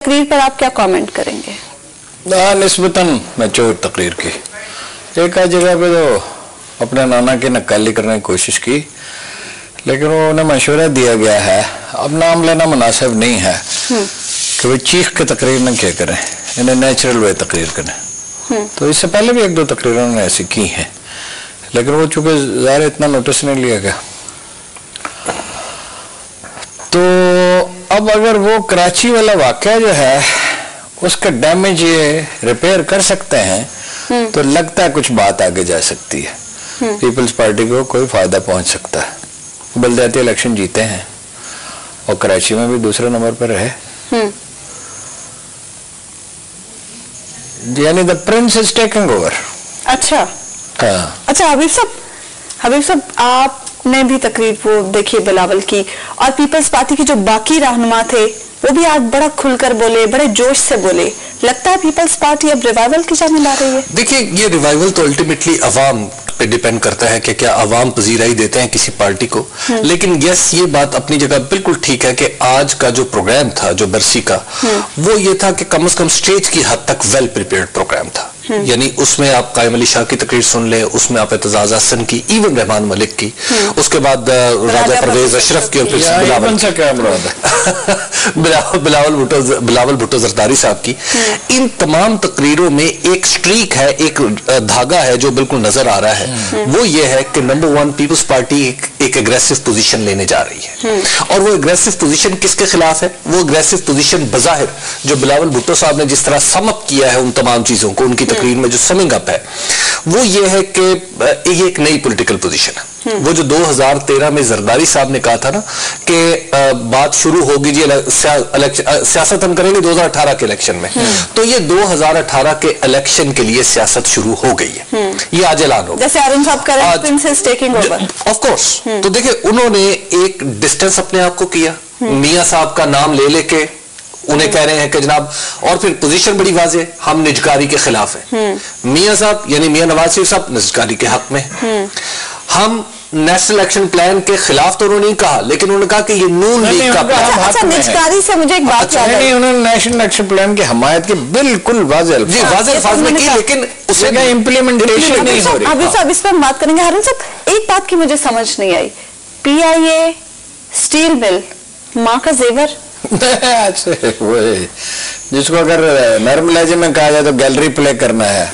तकरीर पर आप क्या कमेंट करेंगे? निस्बतन मैच्योर तकरीर की एक जगह पे तो अपने नाना की नक्काली करने की कोशिश की, लेकिन वो उन्हें मशवरा दिया गया है, अब नाम लेना मुनासिब नहीं है कि वे चीख के तकरीर न क्या करें, इन्हें नेचुरल वे तकरीर करें। तो इससे पहले भी एक दो तकरीरें उन्होंने ऐसी की हैं, लेकिन वो चूंकि ज़ाहिर इतना नोटिस नहीं लिया गया। तो अब अगर वो कराची वाला वाकया जो है उसका डैमेज ये रिपेयर कर सकते हैं तो लगता है कुछ बात आगे जा सकती है, पीपल्स पार्टी को कोई फायदा पहुंच सकता है। बलदियाती इलेक्शन जीते हैं और कराची में भी दूसरे नंबर पर रहे, यानी the Prince is taking over. अच्छा हाँ। अच्छा हबीब साहब आपने भी तकरीर वो देखी बिलावल की, और पीपल्स पार्टी के जो बाकी रहनुमा थे वो भी आज बड़ा खुलकर बोले, बड़े जोश से बोले। लगता है पीपल्स पार्टी अब रिवाइवल की जाने ला रही है। देखिए, ये रिवाइवल तो अल्टीमेटली अवाम पे डिपेंड करता है कि क्या अवाम पजीराई देते हैं किसी पार्टी को। लेकिन यस, ये बात अपनी जगह बिल्कुल ठीक है कि आज का जो प्रोग्राम था, जो बरसी का, वो ये था कि कम से कम स्टेज की हद तक वेल प्रिपेयर्ड प्रोग्राम था। यानी उसमें आप कायम अली शाह की तकरीर सुन ले, उसमें आप एतजाज हसन की, इवन रहमान मलिक की, उसके बाद राजा परवेज अशरफ की, और बिलावल भुट्टो जरदारी साहब की। इन तमाम तकरीरों में एक स्ट्रीक है, एक धागा है जो बिल्कुल नजर आ रहा है। वो ये है कि नंबर वन, पीपल्स पार्टी एक एग्रेसिव पोजीशन लेने जा रही है, और वो एग्रेसिव पोजीशन किसके खिलाफ है? वो एग्रेसिव पोजीशन बजाहिर जो बिलावल भुट्टो साहब ने जिस तरह समअप किया है उन तमाम चीजों को, उनकी तकरीर में जो समिंग अप है वो ये है कि ये एक नई पॉलिटिकल पोजीशन है। वो जो 2013 में जरदारी साहब ने कहा था ना कि बात शुरू होगी जी सियासत हम करेंगे 2018 के इलेक्शन में, तो ये 2018 के इलेक्शन के लिए सियासत शुरू हो गई है। ये आज ऐलान होगा, जैसे अरुण साहब कर रहे हैं, Prince is taking over. Of course. तो देखिए, उन्होंने एक डिस्टेंस अपने आप को किया, मियां साहब का नाम ले लेके उन्हें कह रहे हैं कि जनाब, और फिर पोजीशन बड़ी वाज़ेह, हम निजकारी के खिलाफ हैं। मियां साहब यानी मियां नवाज शरीफ साहब निजकारी के हक में, हम नेशनल एक्शन प्लान के खिलाफ तो उन्होंने नहीं कहा, लेकिन उन्होंने कहा कि ये नून लीग का प्लान। अच्छा, निजकारी से मुझे एक बात याद आई। उन्होंने नेशनल एक्शन प्लान की हमायत की बिल्कुल वाज़ेह अल्फाज में की, लेकिन उसका इम्प्लीमेंटेशन नहीं हो रही। अभी साहब इस पर हम बात करेंगे। हारून साहब, एक बात की मुझे समझ नहीं आई, PIA, स्टील मिल, माँ का जेवर। वो जिसको अगर नर्म लहजे में कहा जाए तो गैलरी प्ले करना है,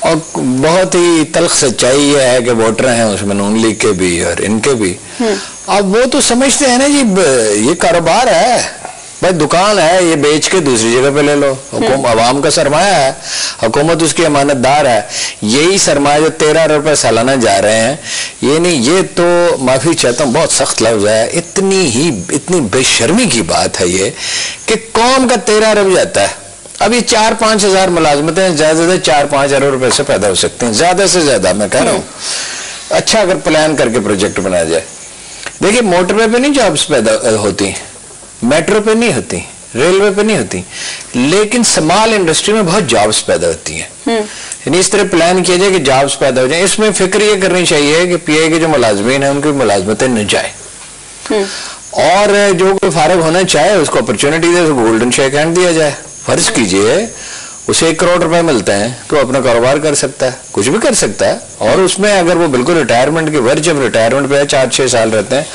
और बहुत ही तल्ख सच्चाई ये है कि वोटर हैं उसमें नून लीग के भी और इनके भी। अब वो तो समझते हैं ना जी, ये कारोबार है भाई, दुकान है, ये बेच के दूसरी जगह पे ले लो। अवाम का सरमाया है, हुकूमत उसकी अमानतदार है। यही सरमाया जो 13 रुपए सालाना जा रहे हैं, ये नहीं, ये तो माफी चाहता हूँ, बहुत सख्त लफ्ज है, इतनी बेशर्मी की बात है ये कि कौम का 13 अरब जाता है। अब ये 4-5 हजार मुलाजमतें ज्यादा से ज्यादा 4-5 अरब रुपए से पैदा हो सकती हैं, ज्यादा से ज्यादा मैं कह रहा हूँ। अच्छा अगर प्लान करके प्रोजेक्ट बनाया जाए। देखिए, मोटरवे पे नहीं जॉब्स पैदा होती, मेट्रो पे नहीं होती, रेलवे पे नहीं होती, लेकिन स्मॉल इंडस्ट्री में बहुत जॉब्स पैदा होती हैं। यानी इस तरह प्लान किया जाए कि जॉब्स पैदा हो जाए। इसमें फिक्र ये करनी चाहिए कि PIA के जो मुलाजमीन हैं उनकी मुलाजमतें न जाए, और जो कोई फारग होना चाहे उसको अपॉर्चुनिटी दे, उसको गोल्डन शेक हैंड दिया जाए। फर्ज कीजिए उसे 1 करोड़ रुपए मिलते हैं तो अपना कारोबार कर सकता है, कुछ भी कर सकता है, और उसमें अगर वो बिल्कुल रिटायरमेंट के वर्ज, जब रिटायरमेंट पे 4-6 साल रहते हैं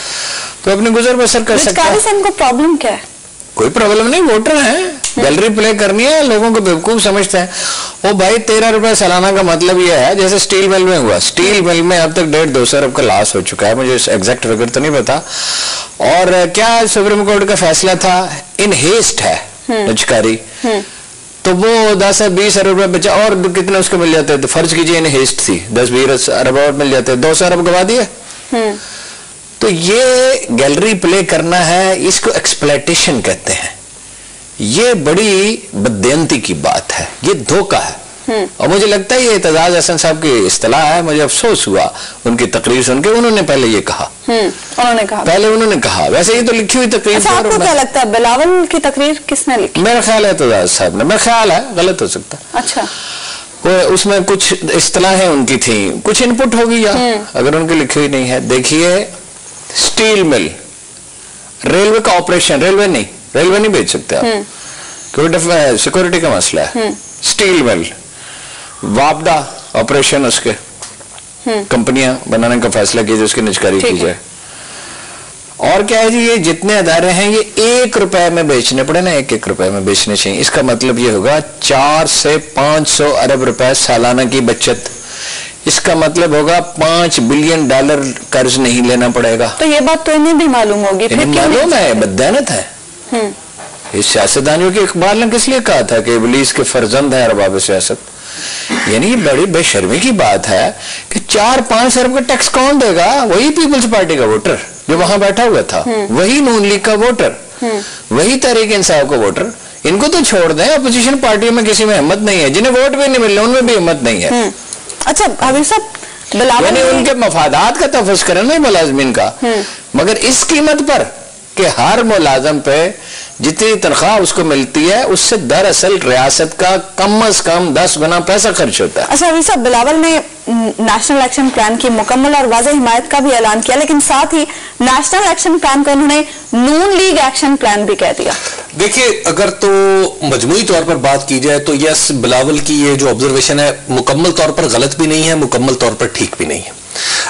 तो अपनी गुजर बसर कर सकता है। इनको प्रॉब्लम क्या है? कोई प्रॉब्लम नहीं, वोटर हैं, गैलरी प्ले करनी है, लोगों को बेवकूफ समझते हैं। वो भाई 13 रुपए सालाना का मतलब ये है, जैसे स्टील मिल में हुआ, स्टील मिल में अब तक 1.5-2 अरब का लॉस हो चुका है, मुझे एग्जैक्ट फिगर तो नहीं पता। और क्या सुप्रीम कोर्ट का फैसला था, इन हेस्ट है निजकारी, तो वो 10-20 अरब रुपए बचा, और कितने उसको मिल जाते हैं? तो फर्ज कीजिए इन हेस्ट थी 10-20 अरब और मिल जाते हैं, 200 अरब गवा दिए। तो ये गैलरी प्ले करना है, इसको एक्सप्लॉयटेशन कहते हैं। ये बड़ी बददियांती की बात है, ये धोखा है। और मुझे लगता है ये एतजाज हसन साहब की इस्तिलाह है। मुझे अफसोस हुआ उनकी तकरीर सुन के, उन्होंने पहले ये कहा, उन्होंने कहा, वैसे ये तो लिखी हुई तकरीर। अच्छा, आपको क्या लगता है बिलावल की तकरीर किसने लिखी? मेरा ख्याल है एतजाज साहब ने, मेरा ख्याल है, गलत हो सकता है। अच्छा, उसमें कुछ इस्तिलाहें उनकी थी, कुछ इनपुट होगी या अगर उनकी लिखी हुई नहीं है। देखिए, स्टील मिल, रेलवे का ऑपरेशन, रेलवे नहीं बेच सकते आप, क्योंकि सिक्योरिटी का मसला है। स्टील मिल, वापदा ऑपरेशन, उसके कंपनियां बनाने का फैसला किया, उसकी निजकारी की जाए। और क्या है जी, ये जितने अदारे हैं ये 1 रुपए में बेचने पड़े ना, 1-1 रुपए में बेचने चाहिए। इसका मतलब ये होगा 400 से 500 अरब रुपए सालाना की बचत। इसका मतलब होगा $5 बिलियन कर्ज नहीं लेना पड़ेगा। तो ये बात तो इन्हें भी मालूम होगी, फिर क्यों मालूम है, बददानत है। इस सियासतदानियों के इकबाल ने किस लिए कहा था कि इब्लीस के फर्जंद है अरबाब सियासत। यानी ये बड़ी बेशर्मी की बात है कि 4-5 अरब का टैक्स कौन देगा? वही पीपल्स पार्टी का वोटर जो वहां बैठा हुआ था, वही नून लीग का वोटर, वही तहरीक इंसाफ का वोटर। इनको तो छोड़ दें, अपोजिशन पार्टियों में किसी में हिम्मत नहीं है, जिन्हें वोट भी नहीं मिल रहे उनमें भी हिम्मत नहीं है। अच्छा हबीब साहब, यानी उनके मफादात का तफस करें ना मुलाजमीन का, मगर इस कीमत पर कि हर मुलाजम पे जितनी तनख्वाह उसको मिलती है उससे दरअसल रियासत का कम से कम 10 गुना पैसा खर्च होता है। अच्छा हबीब साहब, बिलावल ने नेशनल एक्शन प्लान की मुकम्मल और वाज़ेह हिमायत का भी ऐलान किया, लेकिन साथ ही नेशनल एक्शन प्लान को उन्होंने नून लीग एक्शन प्लान भी कह दिया। देखिए, अगर तो मजमूई तौर पर बात की जाए तो यस, बिलावल की ये जो ऑब्जर्वेशन है मुकम्मल तौर पर गलत भी नहीं है, मुकम्मल तौर पर ठीक भी नहीं है।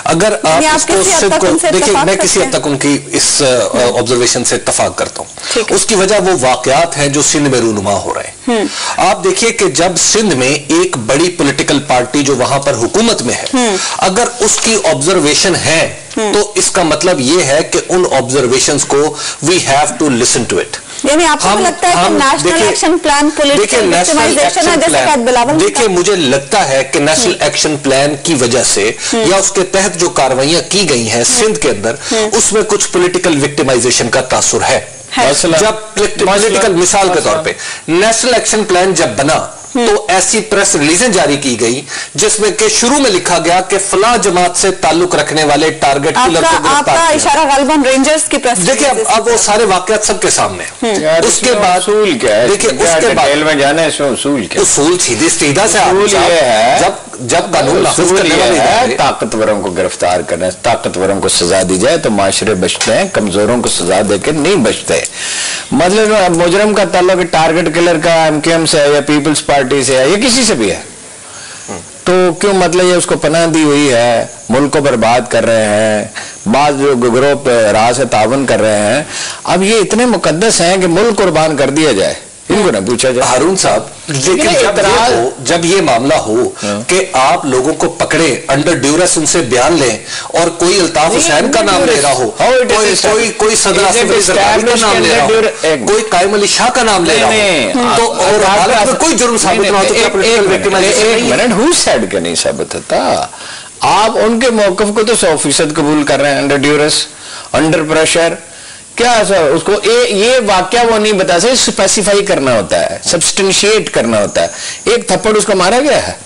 अगर आप इसको सिंध को देखिए, मैं किसी हद तक उनकी इस ऑब्जर्वेशन से इत्तफाक करता हूं। उसकी वजह वो वाकयात हैं जो सिंध में रूनुमा हो रहे हैं। आप देखिए कि जब सिंध में एक बड़ी पॉलिटिकल पार्टी जो वहां पर हुकूमत में है, अगर उसकी ऑब्जर्वेशन है तो इसका मतलब ये है कि उन ऑब्जर्वेशंस को we have to listen to it. यानी आपको लगता है कि national action plan political victimization है, जैसे कि बिलावल ने देखिए, मुझे लगता है कि नेशनल एक्शन प्लान की वजह से या उसके तहत जो कार्रवाइयां की गई हैं सिंध के अंदर, उसमें कुछ पॉलिटिकल विक्टिमाइजेशन का तासुर है। जब पॉलिटिकल मिसाल के तौर पे नेशनल एक्शन प्लान जब बना तो ऐसी प्रेस रिलीजें जारी की गई जिसमें के शुरू में लिखा गया कि फला जमात से ताल्लुक रखने वाले टारगेट किलर को गिरफ्तार किया। इशारा गालिबन रेंजर्स की प्रेस। देखिए, अब वो सारे वाकयात सबके सामने हैं। उसके बाद उसूल क्या है? देखिए, उसके बाद में जाना है, उसूल क्या? उसूल सीधी सीधा से जब कानून नाफिज करने वाले ताकतवरों को गिरफ्तार करना, ताकतवरों को सजा दी जाए तो माशरे बचते हैं, कमजोरों को सजा देकर नहीं बचते। मतलब मुजरम का ताल्लुक टारगेट किलर का एमकेएम से है या पीपल्स पार्टी से है या किसी से भी है, तो क्यों मतलब ये उसको पनाह दी हुई है, मुल्क को बर्बाद कर रहे हैं, बाद जो ग्रोह राह से तावन कर रहे हैं। अब ये इतने मुकद्दस हैं कि मुल्क कुर्बान कर दिया जाए, इनको ना पूछा जाए। हारून साहब, लेकिन जब ये मामला हो कि आप लोगों को पकड़े अंडर ड्यूरेस, उनसे बयान लें और कोई अल्ताफ हुसैन का नाम ले रहा हो, कोई सदर आसिफ अली जरदारी का नाम ले रहा हो, कोई कायम अली शाह का नाम ले रहा हो, तो और अदालत में कोई जुर्म साबित ना हो तो हु सेड के नहीं साबित होता। आप उनके मौकफ को तो 100% कबूल कर रहे हैं, अंडर ड्यूरेस, अंडर प्रेशर। क्या सर उसको ये वाक्या वो नहीं बता सकते, स्पेसिफाई करना होता है, सब्सटेंशिएट करना होता है। एक थप्पड़ उसको मारा गया है,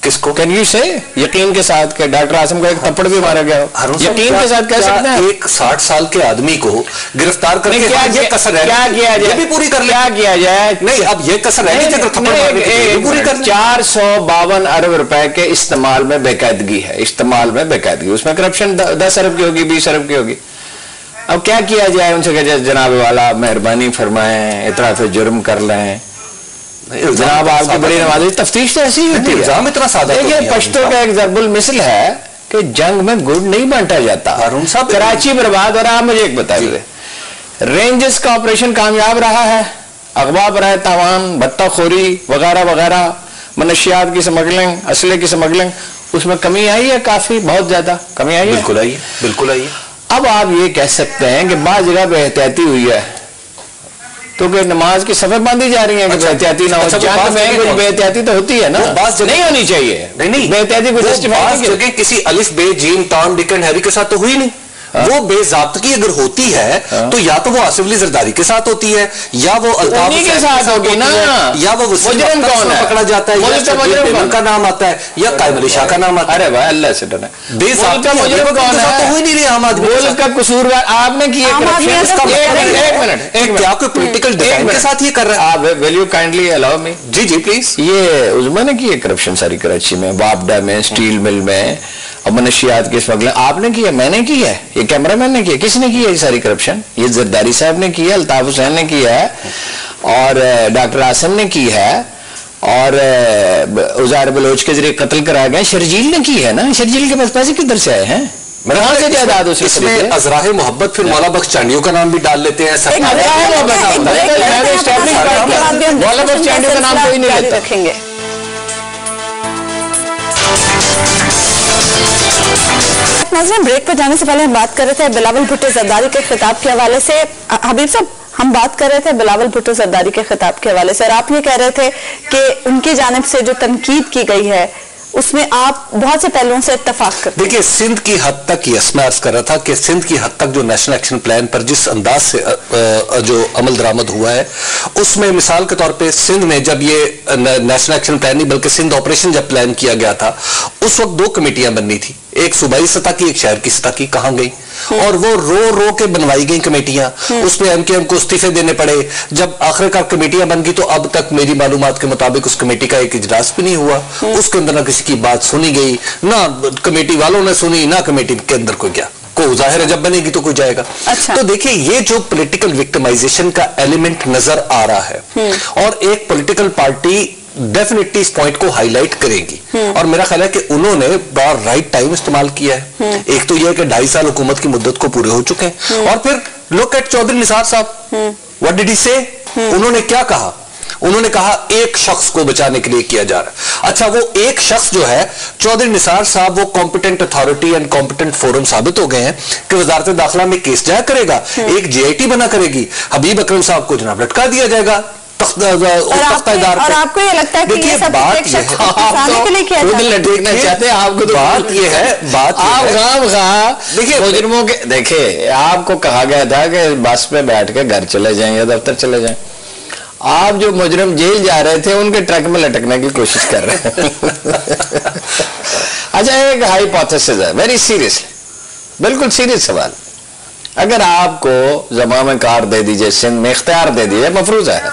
किसको? कैन यू से यकीन के साथ कि डॉक्टर आसिम को एक थप्पड़ भी मारा गया हो? यकीन के साथ कह सकते हैं? एक 60 साल के आदमी को गिरफ्तार करके क्या कसर है? क्या किया जाए? भी पूरी कर ले। क्या किया जाए? नहीं, अब ये कसर है कि थप्पड़ पूरी कर। 452 अरब रुपए के इस्तेमाल में बेकायदगी है, इस्तेमाल में बेकायदगी, उसमें करप्शन 10 अरब की होगी, 20 अरब की होगी। अब क्या किया जाए? उनसे कहे जनाब वाला मेहरबानी फरमाएं, इतराफ जुर्म कर लें, जनाब आपकी बड़ी नवाजी। तफ्तीश तो ऐसी ही होती है, इतना सादा। देखिए, पश्तो का एक ज़रबुल मिसल है कि जंग में गुड़ नहीं बांटा जाता। कराची बर्बाद हो रहा है। मुझे एक बताइए, रेंजर्स का ऑपरेशन कामयाब रहा है, अगवा बराए तावान, भत्ताखोरी वगैरह वगैरह, मनशियात की स्मगलिंग, असले की स्मगलिंग, उसमें कमी आई है, काफी बहुत ज्यादा कमी आई है। बिल्कुल आई है, बिल्कुल आई है। अब आप ये कह सकते हैं कि बाज़ जगह पे एहतियाती हुई है, तो कि नमाज की सफे बांधी जा रही है कि बेहतियाती ना हो। जंग में कुछ बेहतियाती तो होती है ना, नहीं होनी चाहिए। नहीं, बेहतियाती कुछ जगह किसी अलिफ बे जीम टॉम डिक एंड हैरी के साथ तो हुई नहीं। वो बेज़ाब्तगी अगर होती है तो या तो वो आसिफ अली जरदारी के साथ होती है, या वो अल्ताफ के साथ होगी ना, या वो मुजरिम कौन है पकड़ा जाता है, या का नाम आता है, या कायम अली शाह का नाम आता है। अरे भाई अल्लाह से डरना, बेज़ाब्ता मुजरिम कौन है? तो हुई नहीं रही आम आदमी मुल्क का कसूरवार आपने किया। क्या कोई पॉलिटिकल डिजाइन के साथ ये कर रहा है? आप will you kindly allow me? जी जी प्लीज। ये उस्मा ने की है करप्शन सारी कराची में, वापडा में, स्टील मिल में, और मनशियात की स्मगलिंग आपने की है, मैंने की है। ये ये कैमरामैन ने किया, किसने किया ये सारी करप्शन? ये जरदारी साहब ने किया, अल्ताफ हुसैन ने किया है, और डॉक्टर आसिम ने की है, और उजार बलोच के जरिए कत्ल कराया गया शर्जील ने की है ना। शर्जील के पास पैसे किधर से आए हैं? कहां से जायदाद उसी इसमें अजराहे मोहब्बत फिर मौला बख्श चांडियों का नाम भी डाल लेते हैं। मौला बख्श चांडियों का नाम कोई नहीं लेता। रखेंगे नाज़रीन, ब्रेक पर जाने से पहले हम बात कर रहे थे बिलावल भुट्टो जरदारी के खिताब के हवाले से। हबीब साहब, हम बात कर रहे थे बिलावल भुट्टो जरदारी के खिताब के हवाले से, और आप ये कह रहे थे कि उनकी जानिब से जो तनकीद की गई है उसमें आप बहुत से पहलुओं से इत्तफाक करते हैं। देखिए, सिंध की हद तक, यस मैं अर्ज कर रहा था कि सिंध की हद तक जो नेशनल एक्शन प्लान पर जिस अंदाज से जो अमल दरामद हुआ है, उसमें मिसाल के तौर पे सिंध में जब ये नेशनल एक्शन प्लान नहीं बल्कि सिंध ऑपरेशन जब प्लान किया गया था, उस वक्त 2 कमेटियां बननी थी, एक सूबाई सतह की, एक शहर की सतह की। कहां गई? और वो रो रो के बनवाई गई कमेटियां, उसमें एमकेएम को इस्तीफे देने पड़े। जब आखिरकार कमेटियां बन गई तो अब तक मेरी मालूमात के मुताबिक उस कमेटी का एक इजलास भी नहीं हुआ, उसके अंदर ना किसी की बात सुनी गई, ना कमेटी वालों ने सुनी, ना कमेटी के अंदर कोई गया। को जाहिर है जब बनेगी तो कोई जाएगा। अच्छा। तो देखिए, ये जो पॉलिटिकल विक्टिमाइजेशन का एलिमेंट नजर आ रहा है, और एक पॉलिटिकल पार्टी डेफिनेटली इस पॉइंट को हाईलाइट करेगी, और मेरा ख्याल है कि उन्होंने बड़ा राइट टाइम इस्तेमाल किया है। एक तो यह कि 2.5 साल हुकूमत की मुद्दत को पूरे हो चुके हैं, और फिर लुक एट चौधरी निसार साहब, व्हाट डिड ही से? उन्होंने क्या कहा? उन्होंने कहा एक शख्स को बचाने के लिए किया जा रहा है। अच्छा, वो एक शख्स जो है चौधरी निसार साहब, वो competent authority and competent forum साबित हो गए हैं कि वजारत दाखिला में केस जाया करेगा, एक JIT बना करेगी, हबीब अकरम साहब को जनाब लटका दिया जाएगा और आपको ये लगता है कि ये सब एक शख्स को फंसाने के लिए किया जा रहा है? लटकना चाहते हैं आपको? तो बात ये है, बात आप देखिए मुजरिमों के, देखिए आपको कहा गया था कि बस में बैठ के घर चले जाएं या दफ्तर चले जाएं। आप जो मुजरिम जेल जा रहे थे उनके ट्रक में लटकने की कोशिश कर रहे हैं। अच्छा, एक हाइपोथेसिस है, वेरी सीरियसली, बिल्कुल सीरियस सवाल। अगर आपको ज़माम कार दे दीजिए, सिंध में इख्तियार दे दीजिए, मफरूजा है,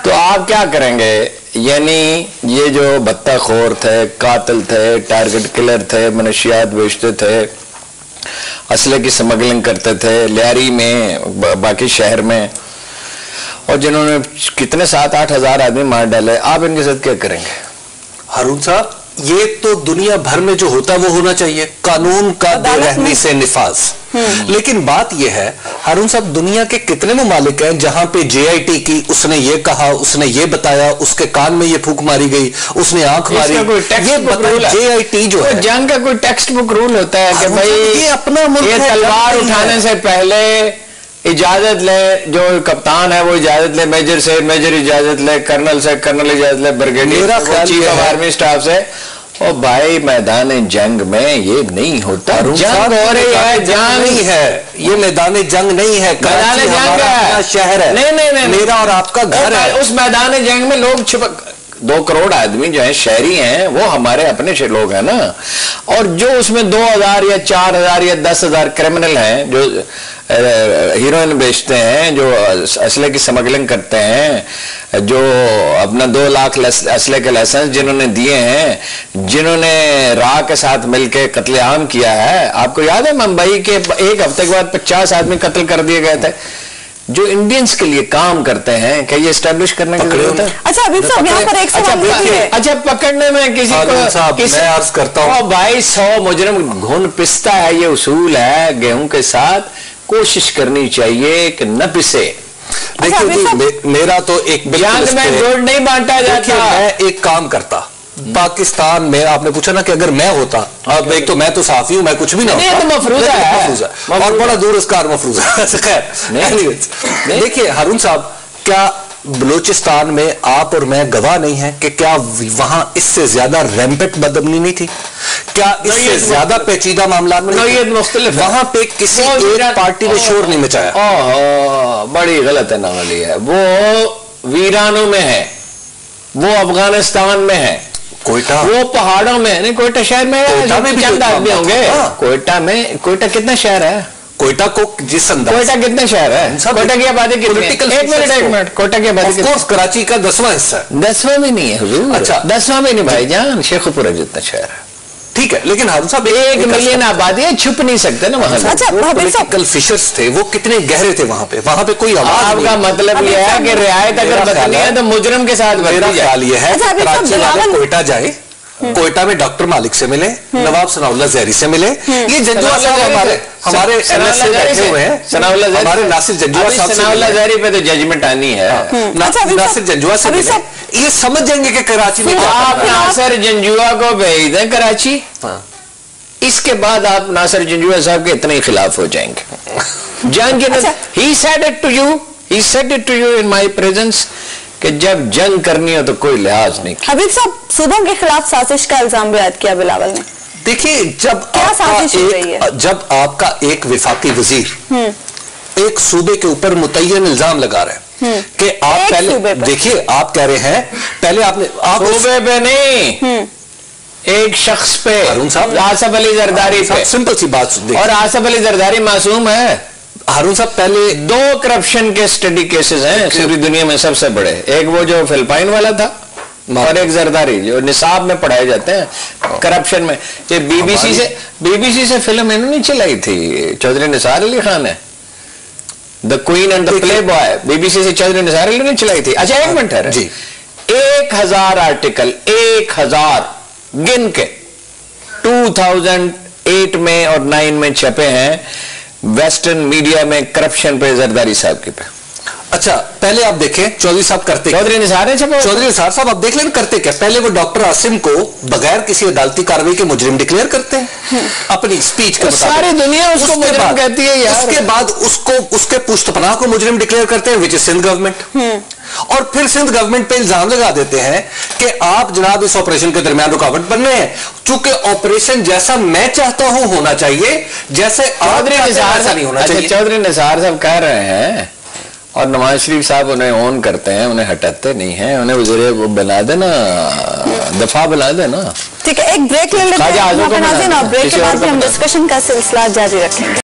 तो आप क्या करेंगे? यानी ये जो बत्ताखोर थे, कातिल थे, टारगेट किलर थे, मनशियात बेचते थे, असले की स्मगलिंग करते थे लियारी में, बाकी शहर में, और जिन्होंने कितने 7-8 हज़ार आदमी मार डाले, आप इनके साथ क्या करेंगे? हारून साहब, ये तो दुनिया भर में जो होता है वो होना चाहिए, कानून का बेरहमी से निफाज। लेकिन बात यह है हारून साहब, दुनिया के कितने ममालिक हैं जहां पे JIT की, उसने ये कहा, उसने ये बताया, उसके कान में ये फूंक मारी गई, उसने आंख मारी, ये JIT जो है, जंग का कोई टेक्स्ट बुक रूल होता है कि भाई ये अपना मुल्क ये तलवार उठाने से पहले इजाजत ले, जो कप्तान है वो इजाजत ले, मेजर से मेजर इजाजत ले, कर्नल से कर्नल इजाजत ले, brigadier chief of army staff से। और भाई मैदान जंग में ये नहीं होता, जंग हो रही है, जंग नहीं है, ये मैदान जंग नहीं है, मैदान जंग है, शहर है, नहीं, मेरा और आपका घर है। उस मैदान जंग में लोग 2 करोड़ आदमी जो है शहरी हैं, वो हमारे अपने लोग हैं ना, और जो उसमें 2000 या 4000 या 10,000 क्रिमिनल हैं जो हीरोइन बेचते हैं, जो असले की स्मगलिंग करते हैं, जो अपना 2 लाख असले के लाइसेंस जिन्होंने दिए हैं, जिन्होंने राह के साथ मिलकर कत्लेआम किया है। आपको याद है मुंबई के 1 हफ्ते के बाद 50 आदमी कत्ल कर दिए गए थे, जो इंडियंस के लिए काम करते हैं। क्या ये एस्टेब्लिश करने की जरूरत है? अच्छा, अभी साहब यहाँ पर एक सवाल, अच्छा पकड़ने में किसी को मैं अर्ज करता हूँ भाई 100 मुजरिम घुन पिसता है, ये उसूल है गेहूं के साथ, कोशिश करनी चाहिए कि न पिसे। देखिए जी, मेरा तो एक जंग में गुड़ नहीं बांटा जाता। मैं एक काम करता पाकिस्तान में, आपने पूछा ना कि अगर मैं होता, अब एक तो मैं तो साफी हूं, मैं कुछ भी ना होता, तो मफरूजा है और बड़ा दूरस्कार मफरूजा। खैर, देखिए हारून साहब, क्या बलूचिस्तान में आप और मैं गवाह नहीं है कि क्या वहां इससे ज्यादा रैम्पेट बदअमनी नहीं थी? क्या इससे ज्यादा पेचीदा मामला में वहां पे किसी एक पार्टी ने शोर नहीं मचाया? बड़ी गलत है नावली है, वो वीरानों में है, वो अफगानिस्तान में है, कोयटा, वो पहाड़ों में, नहीं कोयटा शहर में चंद आदमी होंगे। कोयटा में, कोयटा कितना शहर है? कोयटा को जिस अंदाज, कोयटा कितने शहर है? कोयटा की आबादी कितनी? एक मिनट, कोयटा की आबादी कराची का 10वां हिस्सा है। 10वां भी नहीं है हुजूर। अच्छा, 10वां भी नहीं भाईजान, शेखुपुरा जितना शहर है। ठीक है, लेकिन हारून साहब 1 मिलियन आबादी है, छुप नहीं सकते ना वहां से। अच्छा, पॉलिटिकल फिशर्स थे, वो कितने गहरे थे वहां पे कोई आवाज नहीं। आपका मतलब यह है कि रियायत अगर बदलनी है तो मुजरिम के साथ मेरा ख्याल यह है अच्छा, कराची वाले कोयटा जाए, कोयटा में डॉक्टर मालिक से मिले, नवाब सनाउल्लाह जहरी से मिले। ये जंजुआ साहब हमारे एमएसए बैठे हुए हैं, हमारे नासिर जंजुआ साहब से, सनाउल्लाह जहरी पे तो जजमेंट आनी है। नासिर जंजुआ से मिले, ये समझ जाएंगे कि कराची में आप नासिर जंजुआ को भेज दें कराची, इसके बाद आप नासिर जंजुआ साहब के इतने ही खिलाफ हो जाएंगे। जंग he said it to you in my presence कि जब जंग करनी हो तो कोई लिहाज नहीं। हबीब साहब, सूबों के खिलाफ साजिश का इल्जाम भी आयद किया बिलावल ने। देखिए, जब आपका एक विफाकी वजीर एक सूबे के ऊपर मुतय्यन इल्जाम लगा रहा है कि आप पहले देखिए, आप कह रहे हैं पहले आप सूबे पे नहीं, एक शख्स पे, हारून साहब, आसफ अली जरदारी पे। सिंपल सी बात सुन, और आसफ अली जरदारी मासूम है। हारून साहब, पहले 2 करप्शन के स्टडी केसेस हैं पूरी दुनिया में सबसे बड़े, एक वो जो फिलिपाइन वाला था और एक जरदारी जो निसाब में पढ़ाए जाते हैं करप्शन में। ये बीबीसी से फिल्म इन्होंने चलाई थी, चौधरी निसार अली खान ने, the queen and the play boy, BBC से चौधरी निसार अली ने चलाई थी। अच्छा, एक मिनट है जी, 1000 आर्टिकल, 1000 गिन के 2008 में और 9 में छपे हैं वेस्टर्न मीडिया में करप्शन पे, जरदारी साहब के पे। अच्छा, पहले आप देखें चौधरी साहब करते, चौधरी निसार है, चौधरी निसार साहब आप देख लें करते क्या। पहले वो डॉक्टर आसिम को बगैर किसी अदालती कार्रवाई के मुजरिम डिक्लेयर करते हैं अपनी स्पीच के मुताबिक, सारी दुनिया उसको मुजरिम कहती है यार। उसके बाद उसके पुश्तपनाह को मुजरिम डिक्लेयर करते हैं, विच इज सिंध गवर्नमेंट। और फिर सिंध गवर्नमेंट पे इल्जाम लगा देते हैं कि आप जनाब इस ऑपरेशन के दरमियान रुकावट बन रहे हैं, चूंकि ऑपरेशन जैसा मैं चाहता हूं होना चाहिए, जैसे चौधरी निसार नहीं होना चाहिए। चौधरी निसार साहब कह रहे हैं और नवाज शरीफ साहब उन्हें ऑन करते हैं, उन्हें हटाते नहीं हैं, उन्हें वज़ीर वो बना देना, दफा बना देना। ठीक है, एक ब्रेक ले लेते हैं, और ब्रेक के बाद भी हम डिस्कशन का सिलसिला जारी रखेंगे।